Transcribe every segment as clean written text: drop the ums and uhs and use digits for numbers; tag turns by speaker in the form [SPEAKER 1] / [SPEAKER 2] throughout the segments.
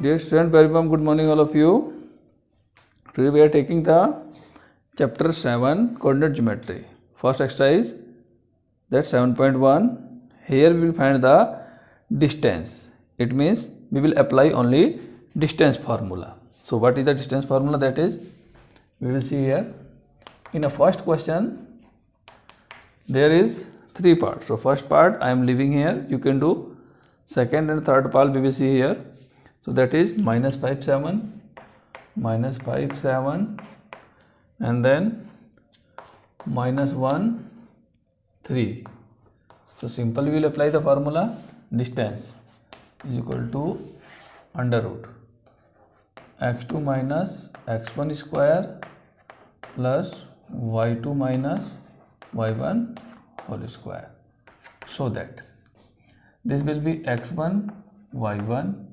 [SPEAKER 1] Dear student, very warm good morning all of you. Today we are taking the chapter 7 coordinate geometry. First exercise, that's 7.1. Here we will find the distance. It means we will apply only distance formula. So what is the distance formula? That is, we will see here. In a first question, there is 3 parts. So first part I am leaving here. You can do second and third part we will see here. So that is minus 5, 7, and then minus 1, 3. So simple we will apply the formula. Distance is equal to under root x2 minus x1 square plus y2 minus y1 whole square. So that this will be x1 y1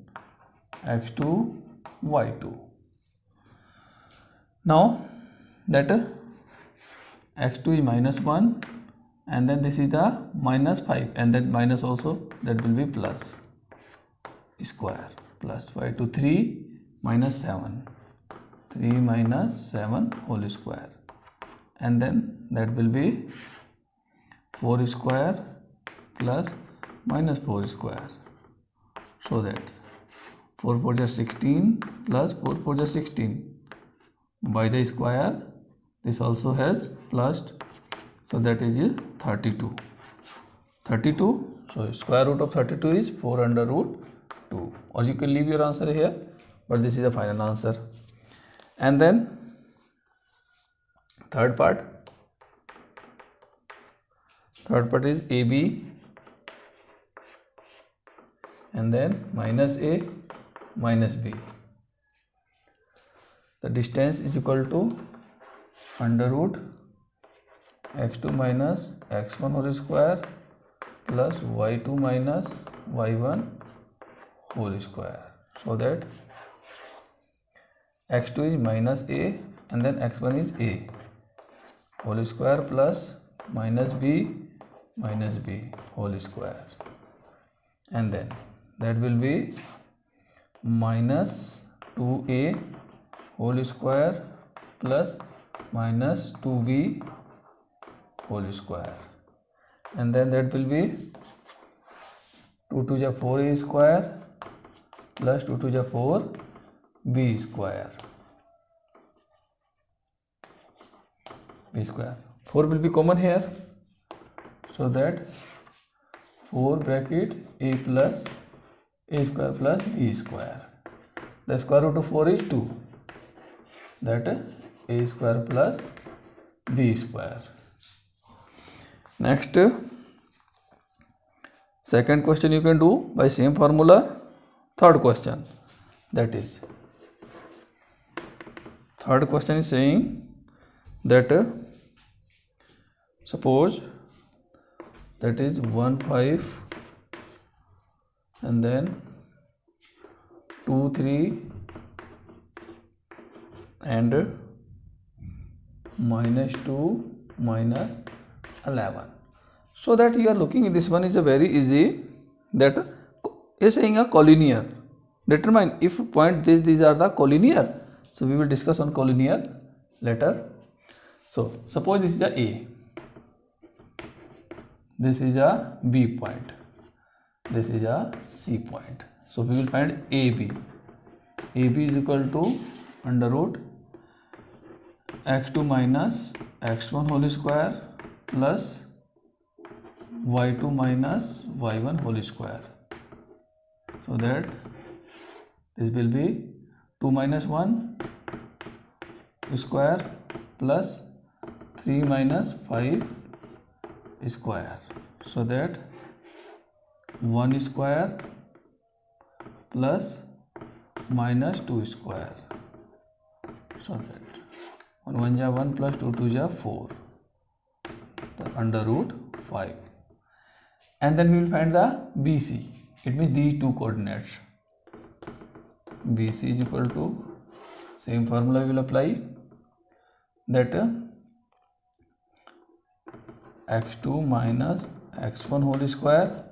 [SPEAKER 1] x2 y2. Now that x2 is minus 1 and then this is the minus 5 and then minus also, that will be plus square plus y2 3 minus 7 whole square, and then that will be 4 square plus minus 4 square. So that 4 4 is 16 plus 4 4 is 16 by the square. This also has plus, so that is 32. So square root of 32 is 4 under root 2, or you can leave your answer here, but this is the final answer. And then third part is AB and then minus A minus B. The distance is equal to under root x2 minus x1 whole square plus y2 minus y1 whole square. So that x2 is minus A and then x1 is A whole square plus minus B whole square, and then that will be minus 2A whole square plus minus 2B whole square, and then that will be 2 2 is 4A square plus 2 2 is 4B square. 4 will be common here, so that 4 bracket A plus A square plus B square. The square root of 4 is 2, that A square plus B square. Next, second question you can do by same formula. Third question, that is, third question is saying that suppose that is 1 5 and then 2 3 and minus 2 minus 11. So that you are looking at this one is a very easy, that is saying a collinear. Determine if point these are the collinear. So we will discuss on collinear later. So suppose this is a this is a B point, this is a C point. So we will find AB. AB is equal to under root x2 minus x1 whole square plus y2 minus y1 whole square. So that this will be 2 minus 1 square plus 3 minus 5 square. So that 1 square plus minus 2 square. So that 1 1 is 1 plus 2 2 is 4, under root 5. And then we will find the BC. It means these two coordinates. BC is equal to, same formula we will apply, that x2 minus x1 whole square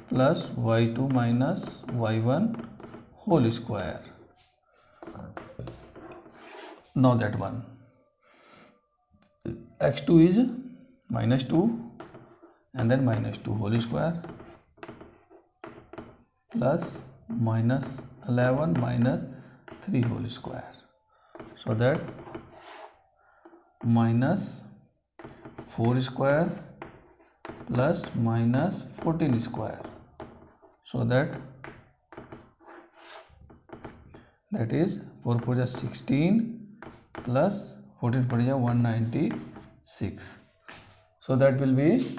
[SPEAKER 1] plus y2 minus y1 whole square. Now that one, x2 is minus 2 and then minus 2 whole square plus minus 11 minus 3 whole square. So that minus 4 square plus minus 14 square. So that is 4 4 is 16 plus 14 4 is 196. So that will be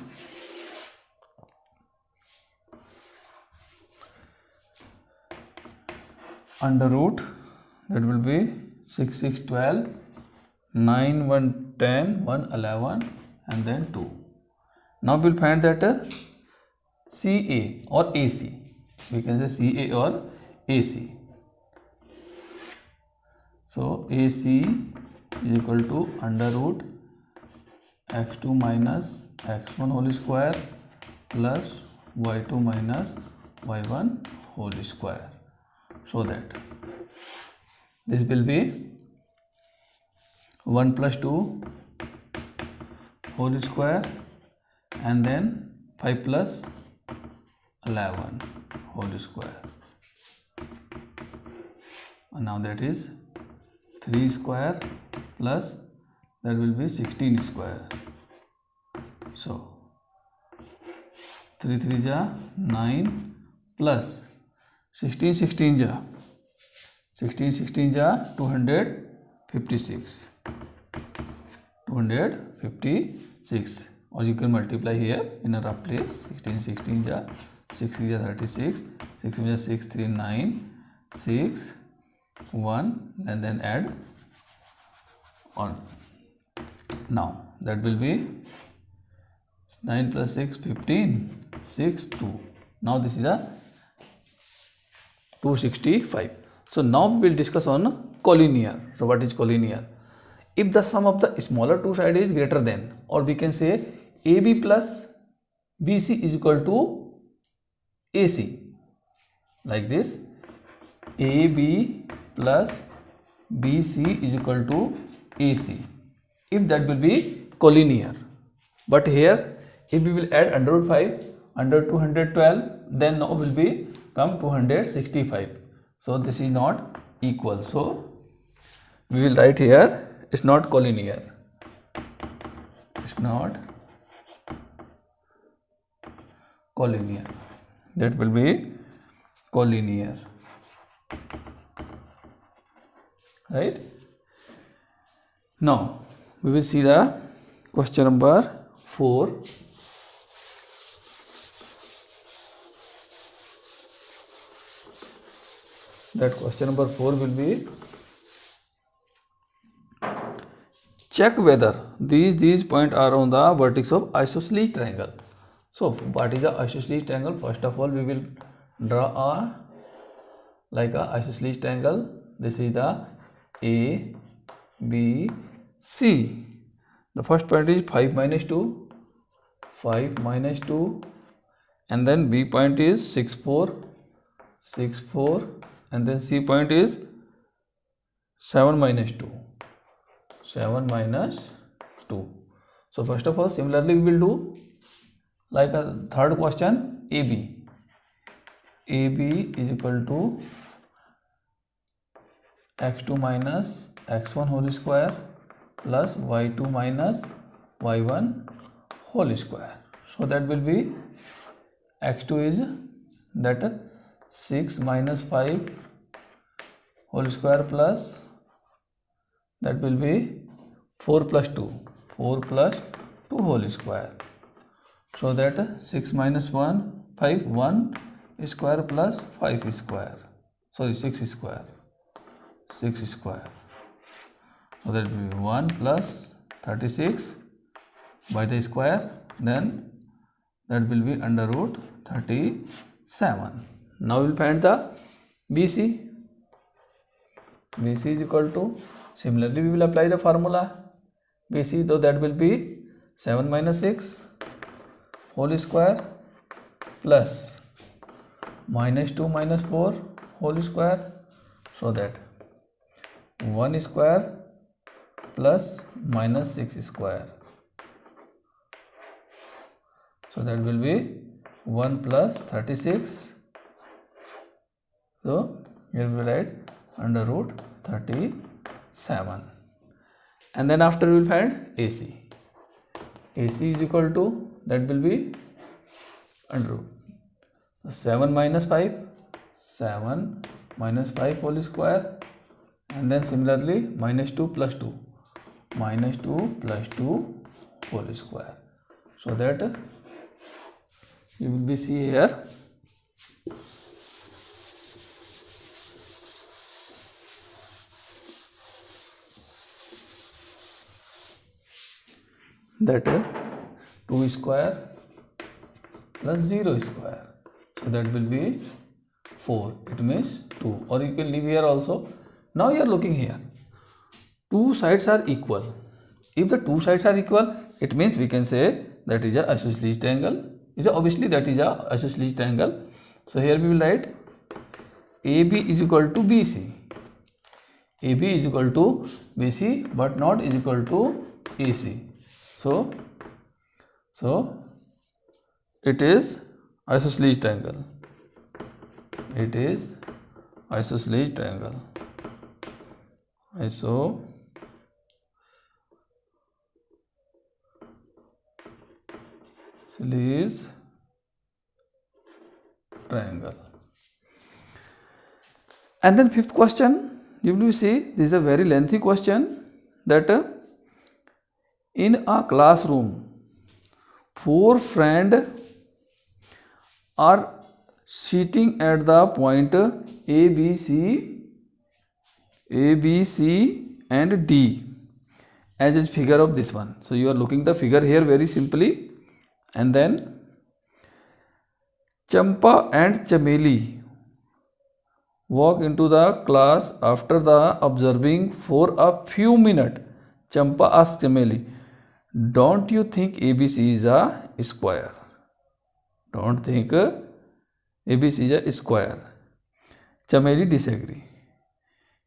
[SPEAKER 1] under root, that will be 6 6 12 9 1 10 1 11 and then 2. Now we will find that CA or AC. We can say CA or AC. So AC is equal to under root x2 minus x1 whole square plus y2 minus y1 whole square. So that this will be 1 plus 2 whole square and then 5 plus 11 whole square. And now that is 3 square plus that will be 16 square. So 3 3 ja 9 plus 16 16 ja 256 or you can multiply here in a rough place. 16 16 ja 6 is 36, 6 is 6 3 9 6 1 and then add on. Now that will be 9 plus 6 15 6 2. Now this is a 265. So now we will discuss on collinear. So what is collinear? If the sum of the smaller two sides is greater than, or we can say AB plus BC is equal to AC, like this, AB plus BC is equal to AC, if that will be collinear. But here if we will add under root 5 under 212, then now will be come 265. So this is not equal. So we will write here it's not collinear. It's not collinear. That will be collinear. Right? Now we will see the question number 4. That question number 4 will be, check whether these points are on the vertex of isosceles triangle. So what is the isosceles triangle? First of all we will draw a isosceles triangle. This is the A, B, C. The first point is 5 minus 2, 5 minus 2, and then B point is 6 4, 6 4, and then C point is 7 minus 2, 7 minus 2. So first of all, similarly we will do like a third question, AB. AB is equal to x2 minus x1 whole square plus y2 minus y1 whole square. So that will be x2 is that 6 minus 5 whole square plus that will be 4 plus 2 whole square. So that 6 minus 1 5 1 square plus 5 square, sorry 6 square. So that will be 1 plus 36 by the square, then that will be under root 37. Now we will find the BC. BC is equal to, similarly we will apply the formula BC, so that will be 7 minus 6 whole square plus minus 2 minus 4 whole square, so that 1 square plus minus 6 square, so that will be 1 plus 36. So here we write under root 37, and then after we will find AC. AC is equal to, that will be under root, so 7 minus 5, 7 minus 5 whole square, and then similarly minus 2 plus 2, minus 2 plus 2 whole square, so that you will be see here that 2 square plus 0 square, so that will be 4, it means 2, or you can leave here also. Now you are looking here, two sides are equal. If the two sides are equal, it means we can say that is a isosceles triangle. Obviously that is a isosceles triangle. So here we will write AB is equal to BC. AB is equal to BC, but not is equal to AC. So it is isosceles triangle. It is isosceles triangle. Isosceles triangle. And then fifth question, you will see this is a very lengthy question, that in a classroom 4 friends are sitting at the point A, B, C and D as is figure of this one. So you are looking the figure here very simply, and then Champa and Chameli walk into the class after the observing for a few minutes. Champa asks Chameli, don't you think ABC is a square? Don't think ABC is a square. Chameli disagree.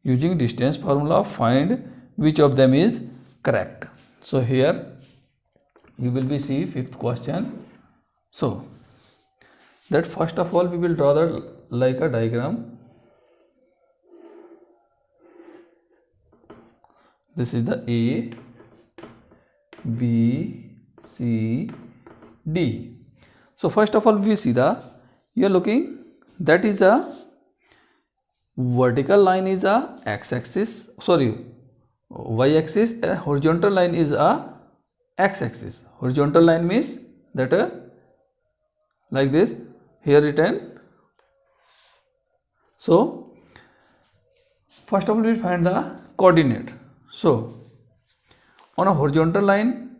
[SPEAKER 1] Using distance formula, find which of them is correct. So here you will be see fifth question. So that first of all we will draw that like a diagram. This is the A, B, C, D. So first of all we see you are looking, that is a vertical line is a x-axis, y-axis, and horizontal line is a x-axis. Horizontal line means that like this here written. So first of all we find the coordinate. So on a horizontal line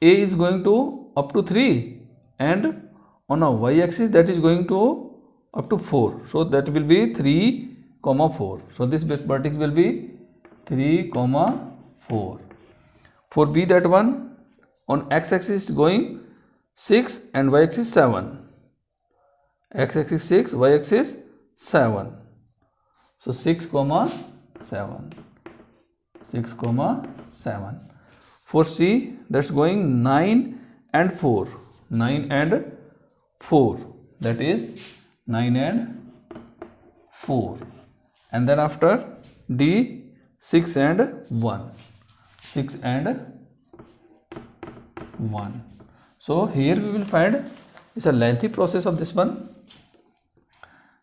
[SPEAKER 1] A is going to up to 3, and on a y-axis that is going to up to 4. So that will be 3, 4. So this vertex will be 3, 4. For B, that one on x-axis going 6 and y-axis 7. X-axis 6, y-axis 7. So 6, 7. 6, 7. For C, that's going 9 and 4. 9 and 4. That is 9 and 4. And then after D, 6 and 1. 6 and 1. So here we will find, it's a lengthy process of this one.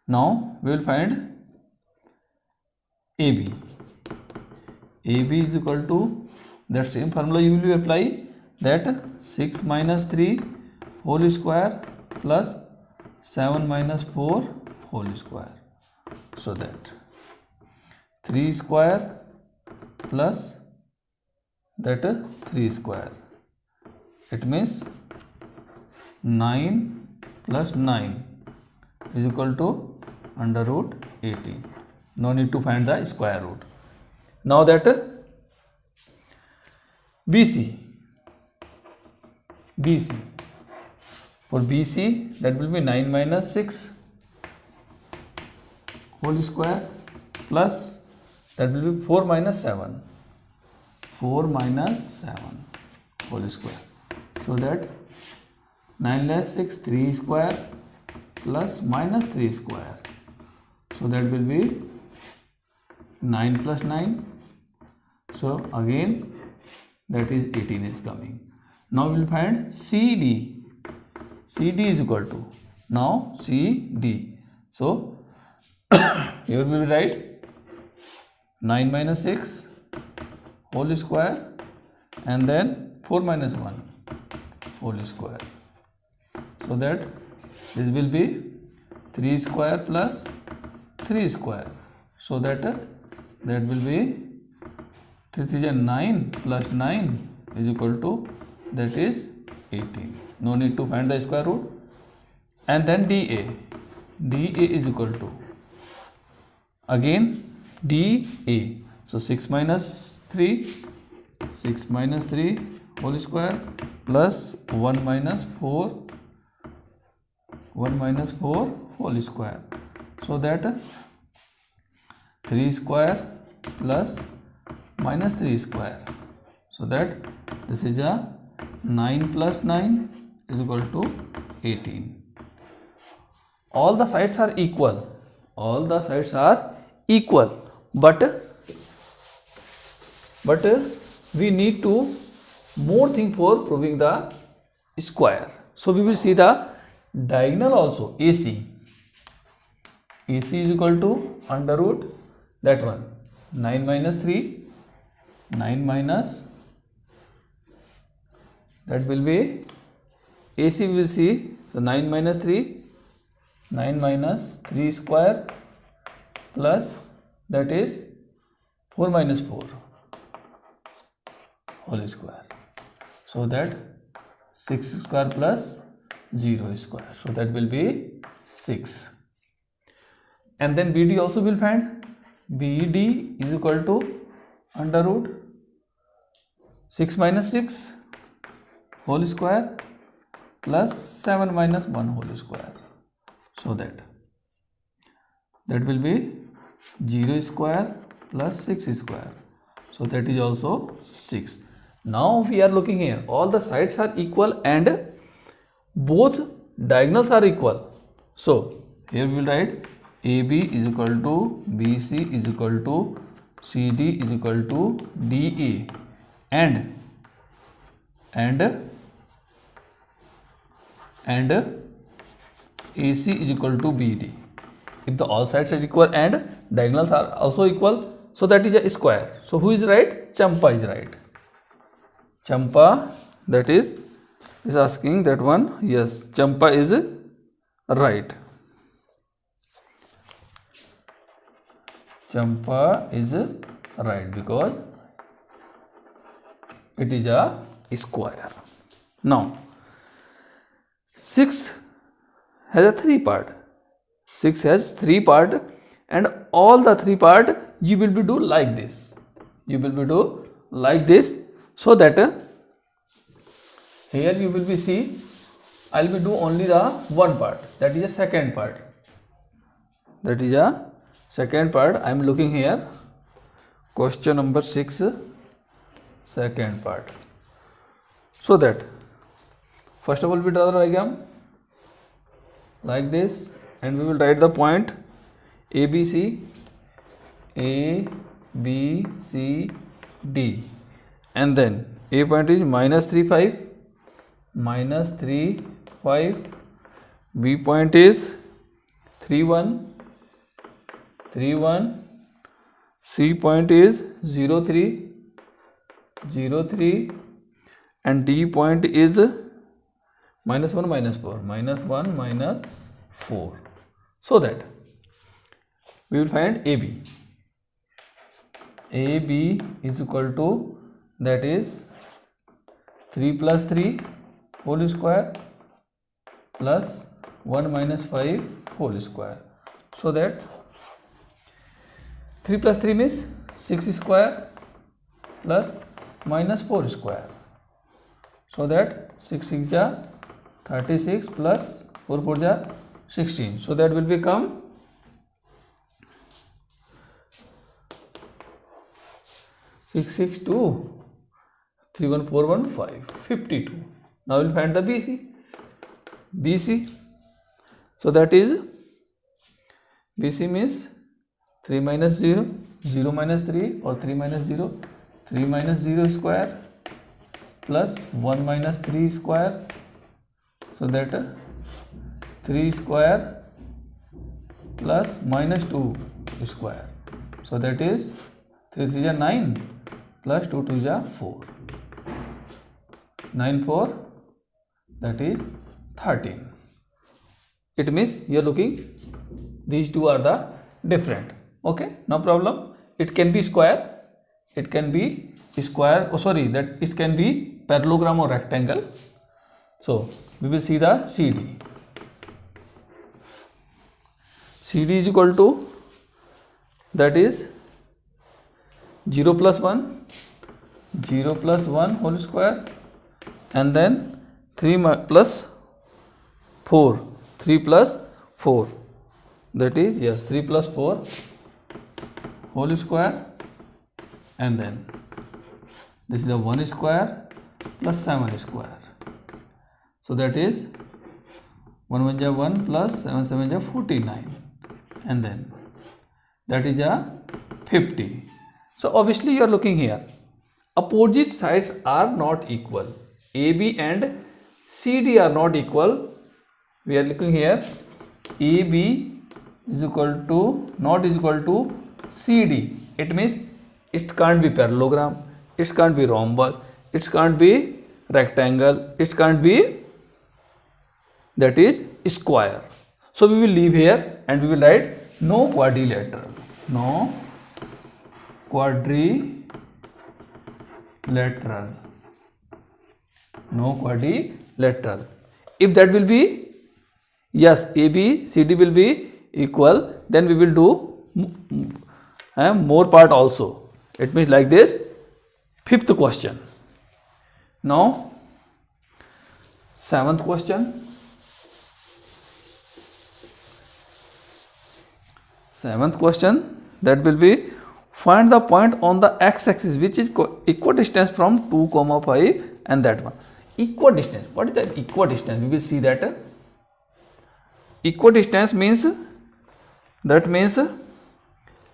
[SPEAKER 1] Now we will find AB. AB is equal to, that same formula you will apply, that 6 minus 3 whole square plus 7 minus 4 whole square. So that 3 square plus that 3 square. It means 9 plus 9 is equal to under root 18. No need to find the square root. Now that BC. For BC, that will be 9 minus 6 whole square plus that will be 4 minus 7. 4 minus 7 whole square. So that 9 less 6, 3 square plus minus 3 square. So that will be 9 plus 9. So again that is 18 is coming. Now we will find CD. CD is equal to, now CD. So here we will write 9 minus 6 whole square and then 4 minus 1 whole square. So that this will be 3 square plus 3 square. So that will be 3 3 is 9 plus 9 is equal to, that is 18. No need to find the square root. And then DA. DA is equal to, again DA. So 6 minus 3 whole square plus 1 minus 4 whole square. So that 3 square plus minus 3 square. So that this is a 9 plus 9 is equal to 18. All the sides are equal. All the sides are equal. But we need to more thing for proving the square. So we will see the diagonal also. AC. AC is equal to under root that one. 9 minus 3. 9 minus, that will be AC we will see. So 9 minus 3. 9 minus 3 square plus that is 4 minus 4 whole square. So that 6 square plus 0 square. So that will be 6. And then BD also will find. BD is equal to under root 6 minus 6 whole square plus 7 minus 1 whole square. So that will be 0 square plus 6 square. So that is also 6. Now we are looking here. All the sides are equal and both diagonals are equal. So here we will write AB is equal to BC is equal to CD is equal to DA and AC is equal to BD. If the all sides are equal and diagonals are also equal, so that is a square. So who is right? Champa is right. Champa, that is asking that one. Yes, Champa is right. Champa is right because it is a square. Now 6 has a 3 part. 6 has 3 part and all the 3 part you will be do like this. You will be do like this, so that here you will be see, I will be do only the one part, that is a second part. That is a second part. I am looking here. Question number 6, second part. So that first of all we draw the diagram like this and we will write the point ABC, A, B, C, D, and then A point is minus 3, 5, minus 3, 5, B point is 3, 1, 3, 1, C point is 0, 3, 0, 3, and D point is minus 1, minus 4, minus 1, minus 4. So that we will find AB. AB is equal to, that is 3 plus 3 whole square plus 1 minus 5 whole square. So that 3 plus 3 means 6 square plus minus 4 square. So that 6 6 ja 36 plus 4 4 ja 16. So that will become 662, 31415, 52. Now we'll find the BC. So that is BC means 3 minus 0, 0 minus 3, or 3 minus 0, 3 minus 0 square plus 1 minus 3 square. So that 3 square plus minus 2 square. So that is 3 3 is 9 plus 2 2 is 4. 9 4, that is 13. It means you are looking, these two are the different. Okay, no problem. It can be square, it can be square, that it can be parallelogram or rectangle. So we will see the CD. CD is equal to, that is 0 plus 1, 0 plus 1 whole square, and then 3 plus 4, 3 plus 4, that is, yes, 3 plus 4 whole square, and then this is the 1 square plus 7 square. So that is 1 1 is 1 plus 7 7 is 49, and then that is 50. So obviously you are looking here, opposite sides are not equal. AB and CD are not equal. We are looking here, AB is equal to, not is equal to CD. It means it can't be parallelogram, it can't be rhombus, it can't be rectangle, it can't be, that is, square. So we will leave here and we will write no quadrilateral. No quadrilateral. No quadrilateral. If that will be, yes, AB, CD will be equal, then we will do more part also. It means like this. Fifth question. Now, seventh question. Seventh question, that will be, find the point on the x-axis which is equidistant from 2, 5 and that one. Equidistant. What is that equidistant? We will see that. Equidistance means, that means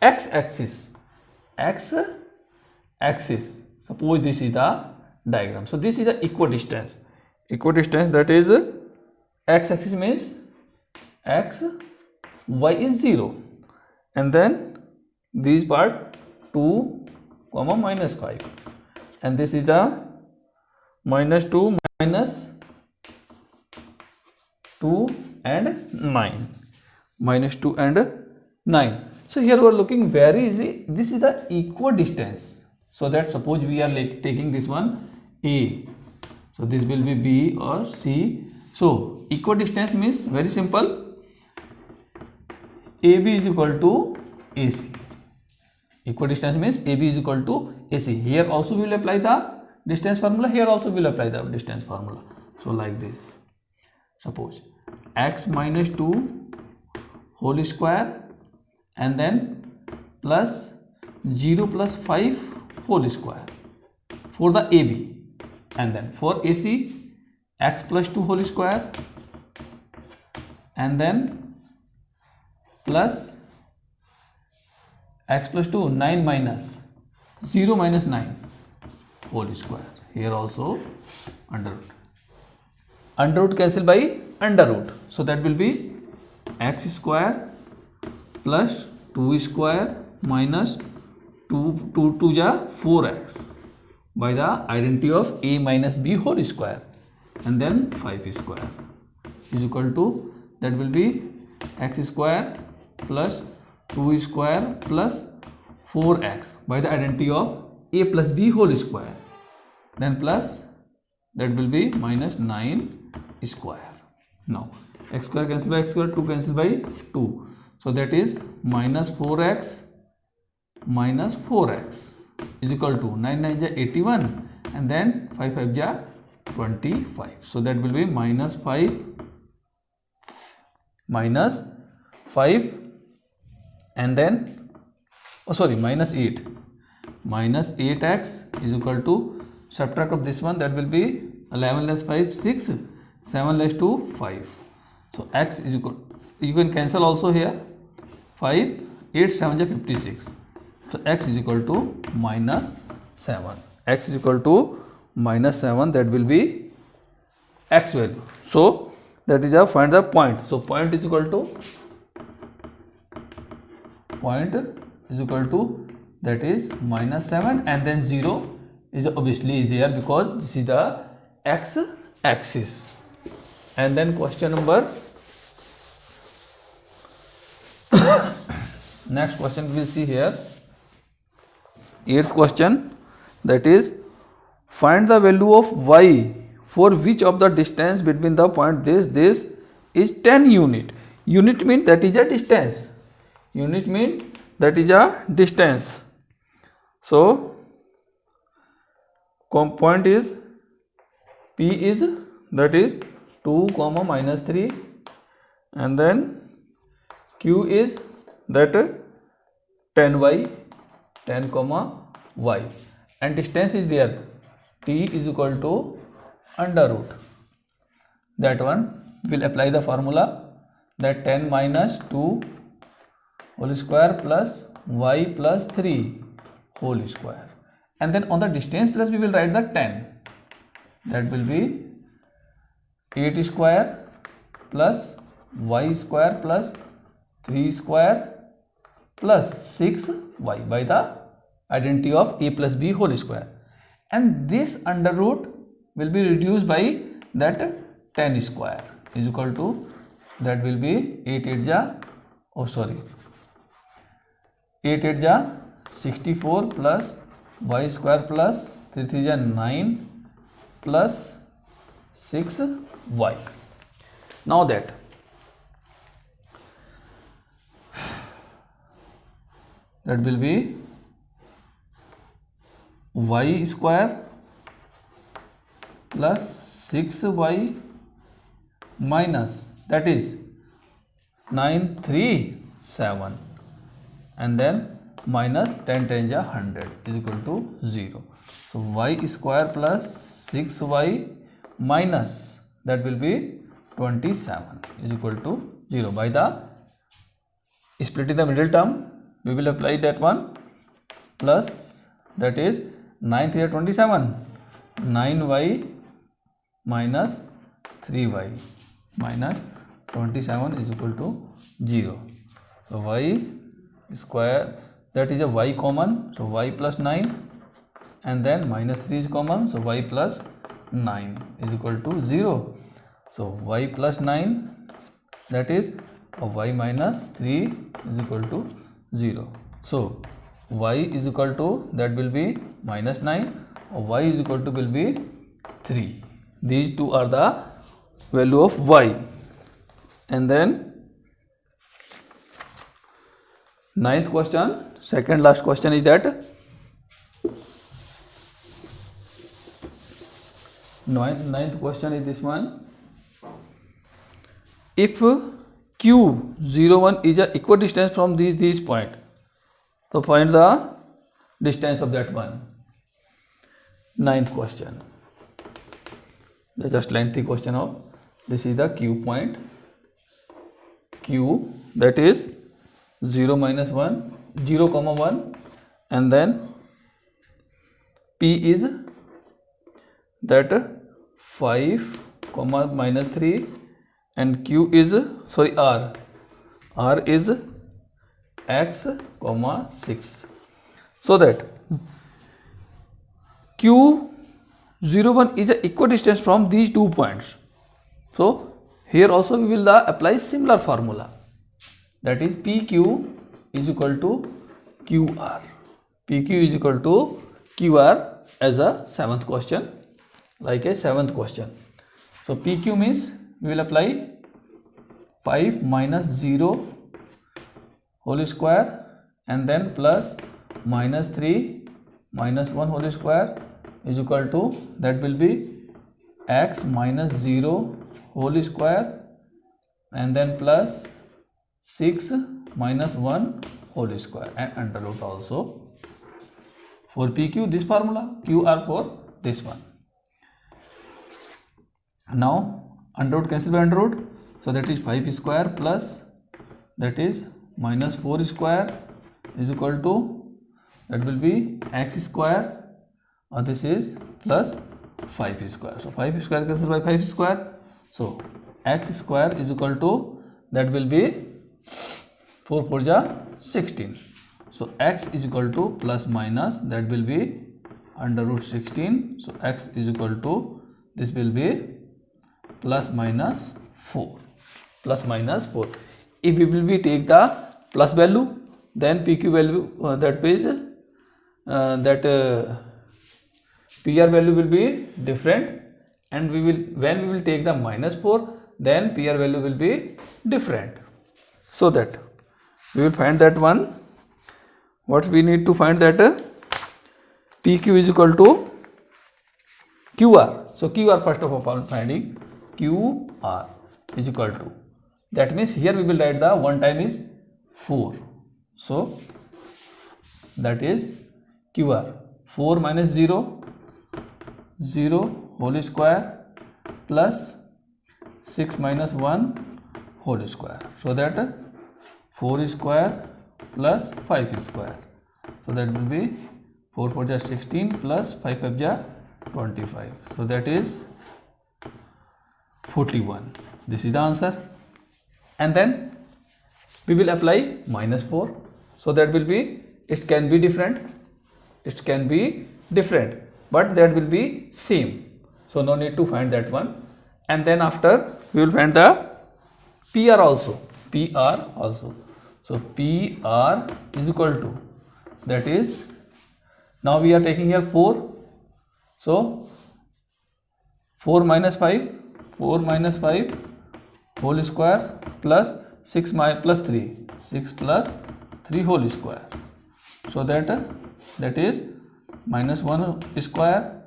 [SPEAKER 1] x-axis. X-axis. Suppose this is the diagram. So this is the equidistance. Equidistance, that is, x-axis means x, y is 0. And then this part 2, minus 5. And this is the minus 2, minus 2 and 9. Minus 2 and 9. So here we are looking very easy. This is the equidistance. So that suppose we are taking this one A. So this will be B or C. So equidistance means very simple. AB is equal to AC. Equidistance means AB is equal to AC. Here also we will apply the distance formula. Here also we will apply the distance formula. So like this. Suppose x minus 2 whole square and then plus 0 plus 5 whole square for the AB, and then for AC x plus 2 whole square and then plus x plus 2, 9 minus 0 minus 9 whole square. Here also under root. Under root cancel by under root. So that will be x square plus 2 square minus 2 2 ja 4x by the identity of a minus b whole square, and then 5 square is equal to, that will be x square plus 2 square plus 4x by the identity of a plus b whole square, then plus, that will be minus 9 square. Now x square cancel by x square, 2 cancel by 2. So that is minus 4x minus 4x is equal to 9 9 is 81 and then 5 5 is 25. So that will be minus 5 and then minus 8 minus 8x is equal to, subtract of this one, that will be 11 less 5 6, 7 less 2 5. So x is equal, you can cancel also here, 5 8 7 is 56. So x is equal to minus 7. X is equal to minus 7, that will be x value. So that is a find the point. So point is equal to, that is minus 7, and then 0 is obviously there because this is the x axis. And then question number next question we will see here, 8th question, that is find the value of y for which of the distance between the point this is 10 unit. Unit mean that is a distance. Unit mean that is a distance. So point is P is, that is 2 comma minus 3, and then Q is that 10y, 10 comma y, and distance is there, T is equal to under root. That one will apply the formula, that 10 minus 2 whole square plus y plus 3 whole square, and then on the distance plus we will write the 10, that will be 8 square plus y square plus 3 square plus 6y by the identity of a plus b whole square, and this under root will be reduced by that 10 square is equal to, that will be 8 8 ja, 8 8 ja 64 plus y square plus 3 3 ja 9 plus 6y. Now that will be y square plus 6y minus, that is 9 3 7, and then minus 10 10 ja 100 is equal to 0. So y square plus 6y minus, that will be 27 is equal to 0. By the splitting the middle term, we will apply that one, plus, that is 9 3 27, 9y minus 3y minus 27 is equal to 0. So y square, that is a y common, so y plus 9, and then minus 3 is common, so y plus 9 is equal to 0. So y plus 9, that is y minus 3 is equal to 0. So y is equal to, that will be minus 9, or y is equal to will be 3. These two are the value of y. And then 9th question, second last question is that, ninth question is this one, if q 0 1 is a equidistance from these point, so find the distance of that one. 9th question, the just lengthy question of, this is the q point, q, that is 0 minus 1 0 comma 1, and then p is that 5 comma minus 3, and q is, r is x comma 6. So that q 0 1 is a equidistance from these 2 points. So here also we will apply similar formula, that is pq is equal to qr. pq is equal to qr as a 7th question, like a 7th question. So pq means we will apply 5 minus 0 whole square, and then plus minus 3 minus 1 whole square is equal to, that will be x minus 0 whole square, and then plus 6 minus 1 whole square, and under root also For PQ, this formula, QR for this one. Now under root cancel by under root, so that is 5 square plus that is minus 4 square is equal to, that will be x square, or this is plus 5 square. So 5 square cancel by 5 square, so x square is equal to, that will be 4 4 ja 16. So x is equal to plus minus, that will be under root 16. So x is equal to, this will be plus minus 4. Plus minus 4. If we will be take the plus value, then PQ value, that is PR value will be different, and we will, when we will take the minus 4, then PR value will be different. So that we will find that one. What we need to find that PQ is equal to QR. So QR first of all finding QR is equal to, that means here we will write the one time is 4. So that is QR, 4 minus 0, 0 whole square plus 6 minus 1 whole square. So that 4 square plus 5 square. So that will be 4 4 ja 16 plus 5 5 ja 25. So that is 41. This is the answer. And then we will apply minus 4. So that will be, it can be different. It can be different, but that will be same. So no need to find that one. And then after we will find the PR also. PR also. So PR is equal to, that is, now we are taking here 4. So 4 minus 5, 4 minus 5 whole square plus 6 plus 3, 6 plus 3 whole square. So that is minus 1 square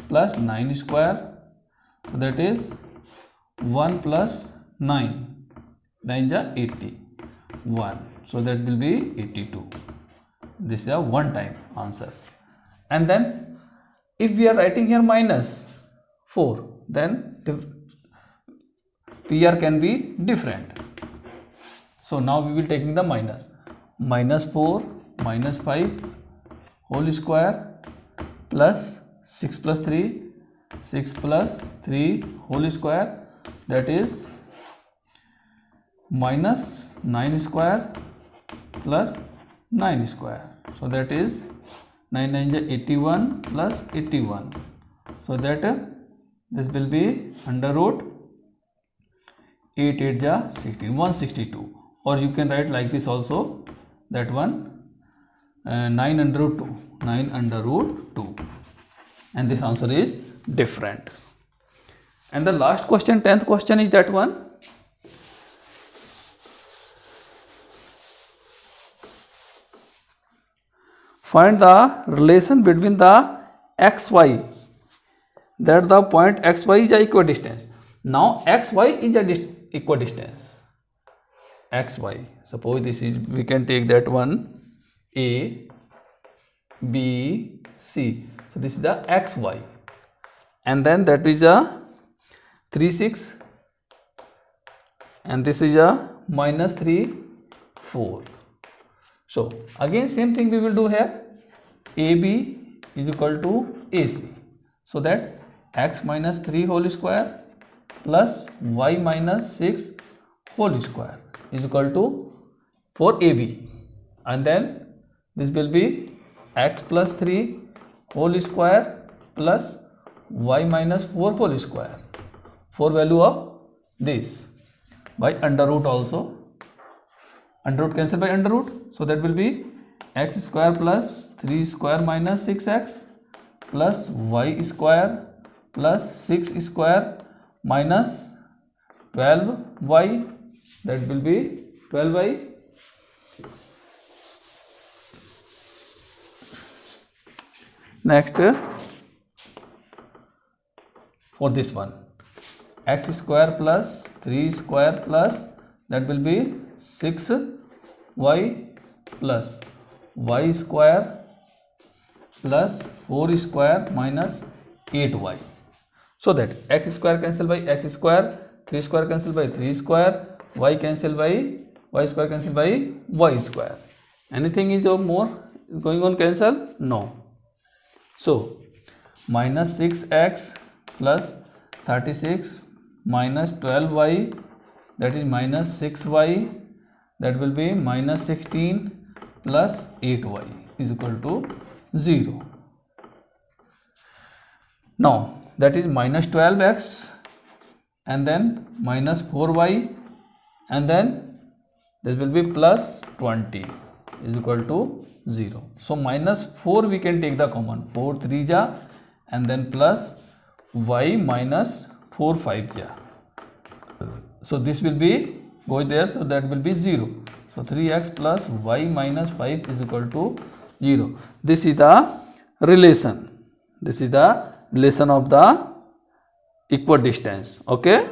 [SPEAKER 1] plus 9 square. So that is 1 plus 9, 9 ja 80, 1. So that will be 82. This is a one time answer. And then if we are writing here minus 4, then PR can be different. So now we will taking the minus. Minus 4 minus 5 whole square plus 6 plus 3, 6 plus 3 whole square, that is minus 9 square plus 9 square. So that is 9 9 ja 81 plus 81. So that this will be under root 8 8 ja 16, 162. Or you can write like this also, that one 9 under root 2, 9 under root 2. And this answer is different. And the last question, 10th question, is that one. Find the relation between the xy, that the point xy is a equidistance. Now xy is a equidistance. Xy, suppose this is, we can take that one A, B, C. So this is the xy, and then that is a 3 6, and this is a minus 3 4. So again same thing we will do here. AB is equal to AC. So that x minus 3 whole square plus y minus 6 whole square is equal to, for AB, and then this will be x plus 3 whole square plus y minus 4 whole square, for value of this, by under root also. Under root cancel by under root, so that will be x square plus 3 square minus 6x plus y square plus 6 square minus 12y, that will be 12y. Next, for this one, x square plus 3 square plus, that will be 6y plus y square plus 4 square minus 8y. So that x square cancel by x square, 3 square cancel by 3 square, y cancel by y square cancel by y square. Anything is of more going on cancel? No. So minus 6x plus 36 minus 12y, that is minus 6y, that will be minus 16 plus 8y is equal to 0. Now that is minus 12x and then minus 4y and then this will be plus 20 is equal to 0. So minus 4 we can take the common, 4 3 ja and then plus y minus 4 5 ja. So this will be go there, so that will be 0. So 3x plus y minus 5 is equal to 0. This is the relation. This is the relation of the equidistance. Okay.